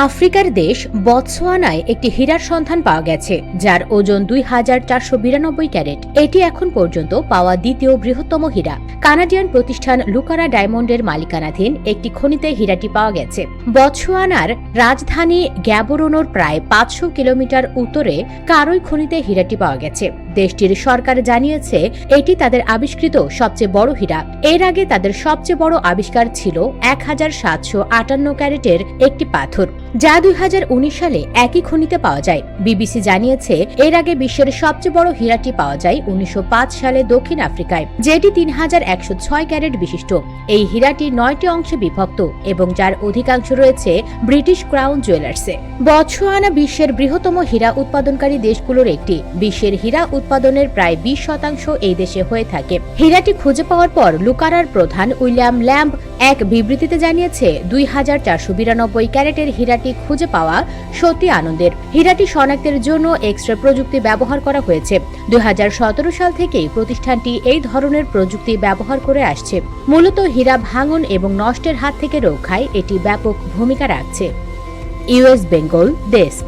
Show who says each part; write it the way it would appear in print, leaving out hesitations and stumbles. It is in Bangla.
Speaker 1: আফ্রিকার দেশ বতসোয়ানায় একটি হীরার সন্ধান পাওয়া গেছে, যার ওজন ২,৪৯২ ক্যারেট। এটি এখন পর্যন্ত পাওয়া দ্বিতীয় বৃহত্তম হীরা। কানাডিয়ান প্রতিষ্ঠান লুকারা ডায়মন্ডের মালিকানাধীন একটি খনিতে হীরাটি পাওয়া গেছে। বতসোয়ানার রাজধানী গ্যাবোরোনোর প্রায় ৫০০ কিলোমিটার উত্তরে কারোই খনিতে হীরাটি পাওয়া গেছে। দেশটির সরকার জানিয়েছে এটি তাদের আবিষ্কৃত সবচেয়ে বড় হীরা। এর আগে তাদের সবচেয়ে বড় আবিষ্কার ছিল ১,৭৫৮ ক্যারেটের একটি পাথর, যা ২০১৯ সালে একই খনিতে পাওয়া যায়। বিবিসি জানিয়েছে এর আগে বিশ্বের সবচেয়ে বড় হীরাটি পাওয়া যায় ১৯০৫ সালে দক্ষিণ আফ্রিকায়, যেটি ৩,১০৬ ক্যারেট বিশিষ্ট। এই হীরাটি ৯টি অংশে বিভক্ত এবং যার অধিকাংশ রয়েছে ব্রিটিশ ক্রাউন জুয়েলার্সে। বতসোয়ানা বিশ্বের বৃহত্তম হীরা উৎপাদনকারী দেশগুলোর একটি। বিশ্বের হীরা উৎপাদনের প্রায় ২০% এই দেশে হয়ে থাকে। হীরাটি খুঁজে পাওয়ার পর লুকারার প্রধান উইলিয়াম ল্যাম্ব এক বিবৃতিতে জানিয়েছে ২,৪৯২ ক্যারেটের হীরাটি খুঁজে পাওয়া সত্যি আনন্দের। হীরাটি শনাক্তের জন্য এক্স-রে প্রযুক্তি ব্যবহার করা হয়েছে। ২০১৭ সাল থেকেই প্রতিষ্ঠানটি এই ধরনের প্রযুক্তি ব্যবহার করে আসছে। মূলত হীরা ভাঙন এবং নষ্টের হাত থেকে রক্ষায় এটি ব্যাপক ভূমিকা রাখছে। US Bengal desk.